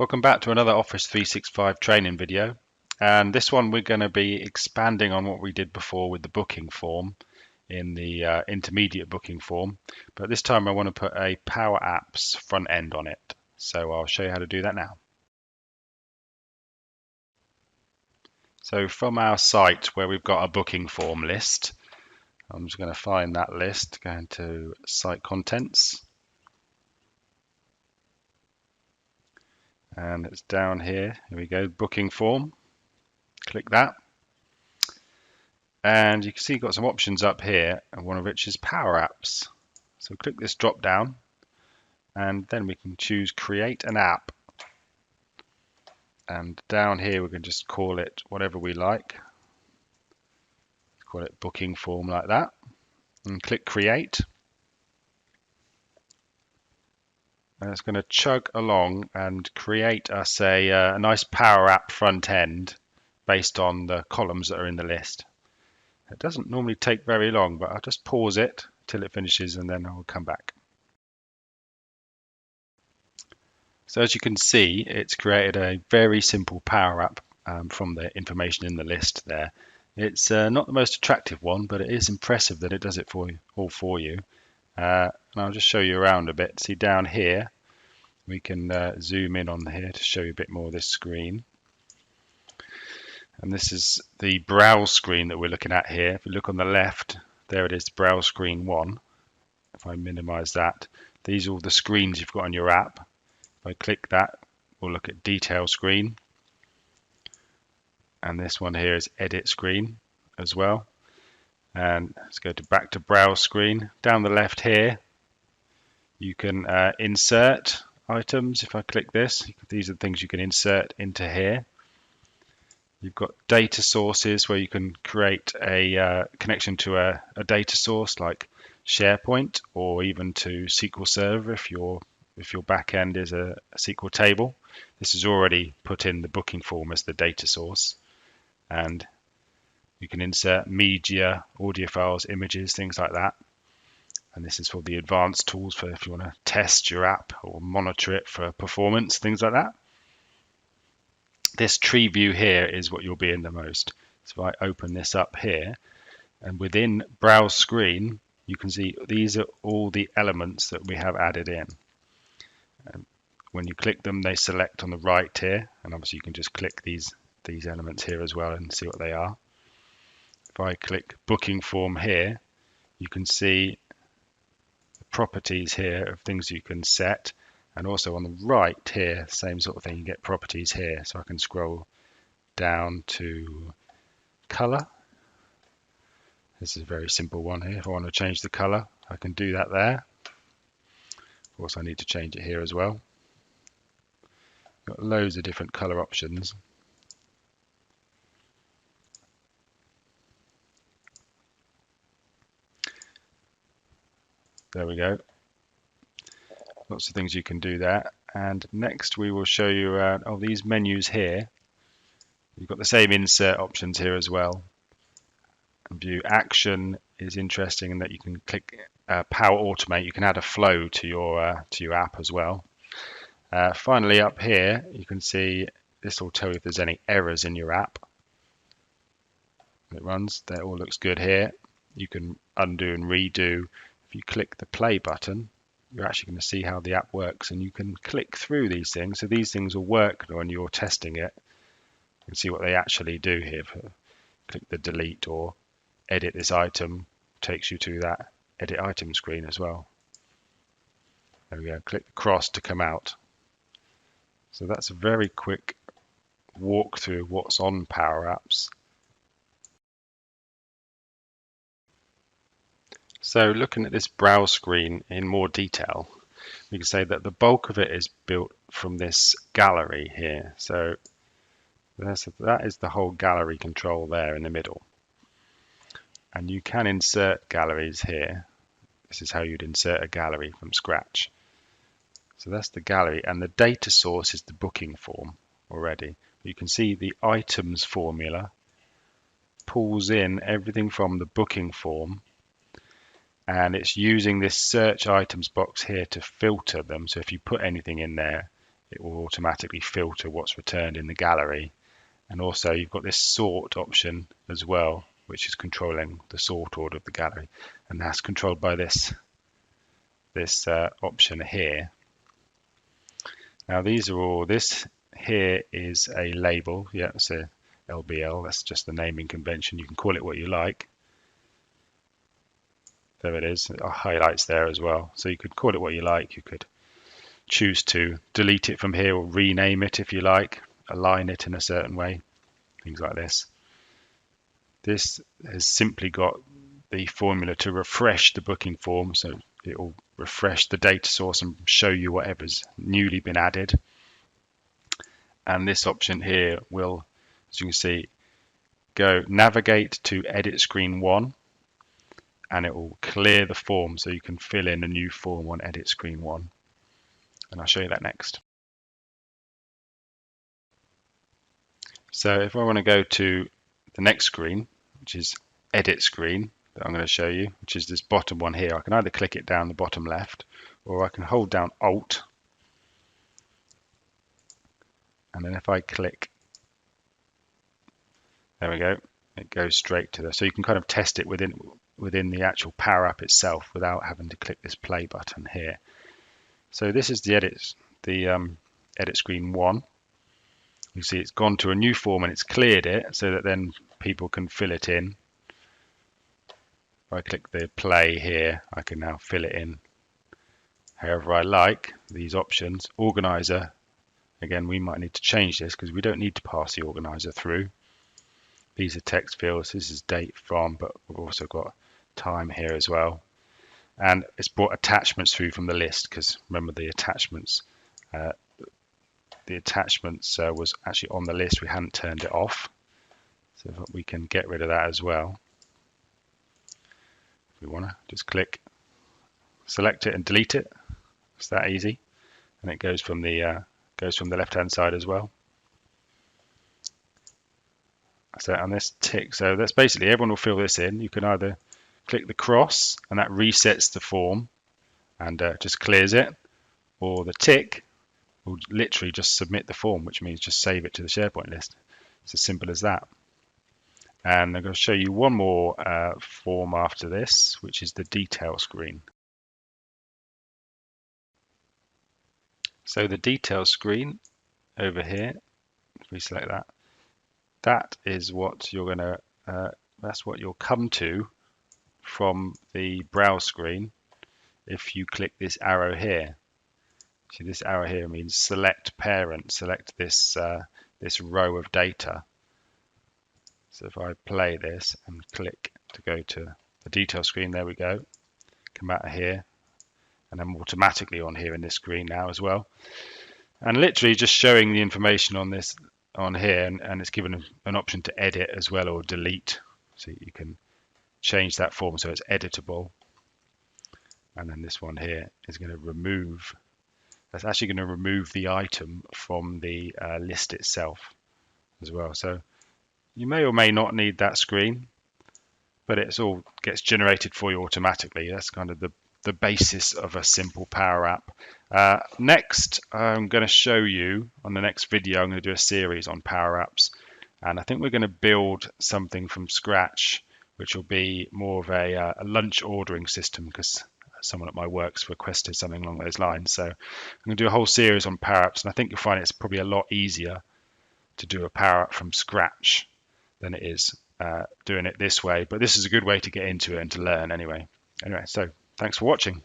Welcome back to another Office 365 training video, and this one we're going to be expanding on what we did before with the booking form in the intermediate booking form, but this time I want to put a Power Apps front end on it, so I'll show you how to do that now. So from our site where we've got a booking form list, I'm just going to find that list, go into Site Contents, and it's down here. Here we go, booking form. Click that, and you can see you've got some options up here, and one of which is Power Apps. So click this drop down, and then we can choose Create an App. And down here we can just call it whatever we like. Call it booking form like that, and click Create. And it's going to chug along and create us a nice Power App front end based on the columns that are in the list. It doesn't normally take very long, but I'll just pause it till it finishes and then I'll come back. So as you can see, it's created a very simple Power App from the information in the list there. It's not the most attractive one, but it is impressive that it does it all for you. And I'll just show you around a bit. See down here, we can zoom in on here to show you a bit more of this screen. And this is the browse screen that we're looking at here. If you look on the left, there it is, browse screen 1. If I minimize that, these are all the screens you've got on your app. If I click that, we'll look at detail screen. And this one here is edit screen as well. And let's go back to browse screen. Down the left here, you can insert items. If I click this, these are the things you can insert into here. You've got data sources where you can create a connection to a data source like SharePoint, or even to SQL Server if your backend is a SQL table. This is already put in the booking form as the data source, and you can insert media, audio files, images, things like that. And this is for the advanced tools for if you want to test your app or monitor it for performance, things like that. This tree view here is what you'll be in the most. So if I open this up here, and within browse screen, you can see these are all the elements that we have added in. And when you click them, they select on the right here, and obviously you can just click these elements here as well and see what they are. If I click booking form here, you can see the properties here of things you can set. And also on the right here, same sort of thing, you get properties here. So I can scroll down to color. This is a very simple one here. If I want to change the color, I can do that there. Of course, I need to change it here as well. Got loads of different color options. There we go. Lots of things you can do there. And next we will show you around these menus here. You've got the same insert options here as well. View action is interesting in that you can click Power Automate. You can add a flow to your app as well. Finally, up here you can see this will tell you if there's any errors in your app. It runs. That all looks good here. You can undo and redo. If you click the play button, you're actually going to see how the app works, and you can click through these things. So these things will work when you're testing it. You can see what they actually do here. Click the delete or edit this item, takes you to that edit item screen as well. There we go. Click the cross to come out. So that's a very quick walk through what's on Power Apps. So looking at this browse screen in more detail, we can say that the bulk of it is built from this gallery here. So that is the whole gallery control there in the middle. And you can insert galleries here. This is how you'd insert a gallery from scratch. So that's the gallery, and the data source is the booking form already. You can see the items formula pulls in everything from the booking form, and it's using this search items box here to filter them. So if you put anything in there, it will automatically filter what's returned in the gallery. And also you've got this sort option as well, which is controlling the sort order of the gallery, and that's controlled by this option here. Now these are all, this here is a label, yeah, it's a LBL, that's just the naming convention. You can call it what you like. There it is, it highlights there as well. So you could call it what you like. You could choose to delete it from here or rename it if you like, align it in a certain way, things like this. This has simply got the formula to refresh the booking form, so it will refresh the data source and show you whatever's newly been added. And this option here will, as you can see, go navigate to edit screen 1, and it will clear the form so you can fill in a new form on edit screen 1. And I'll show you that next. So if I want to go to the next screen, which is edit screen, that I'm going to show you, which is this bottom one here, I can either click it down the bottom left, or I can hold down Alt, and then if I click, there we go, it goes straight to there. So you can kind of test it within the actual Power App itself without having to click this play button here. So this is the edit screen 1. You see it's gone to a new form and it's cleared it so that then people can fill it in. If I click the play here, I can now fill it in however I like. These options, organizer, again we might need to change this because we don't need to pass the organizer through. These are text fields, this is date from, but we've also got time here as well. And it's brought attachments through from the list, because remember the attachments was actually on the list, we hadn't turned it off, so we can get rid of that as well. If we want to just click, select it and delete it, it's that easy, and it goes from the left hand side as well. So on this tick, so that's basically everyone will fill this in. You can either click the cross and that resets the form and just clears it, or the tick will literally just submit the form, which means just save it to the SharePoint list. It's as simple as that. And I'm going to show you one more form after this, which is the detail screen. So the detail screen over here, if we select that, that is what you're going to, that's what you'll come to from the browse screen if you click this arrow here. See, this arrow here means select parent, select this this row of data. So if I play this and click to go to the detail screen, there we go, come out of here, and I'm automatically on here in this screen now as well, and literally just showing the information on this on here, and it's given an option to edit as well or delete, so you can change that form so it's editable. And then this one here is going to remove, that's actually going to remove the item from the list itself as well. So you may or may not need that screen, but it's all gets generated for you automatically. That's kind of the basis of a simple Power App. Next, I'm going to show you on the next video, I'm going to do a series on Power Apps, and I think we're going to build something from scratch, which will be more of a lunch ordering system, because someone at my work's requested something along those lines. So I'm going to do a whole series on Power Apps, and I think you'll find it's probably a lot easier to do a Power App from scratch than it is doing it this way. But this is a good way to get into it and to learn anyway. So thanks for watching.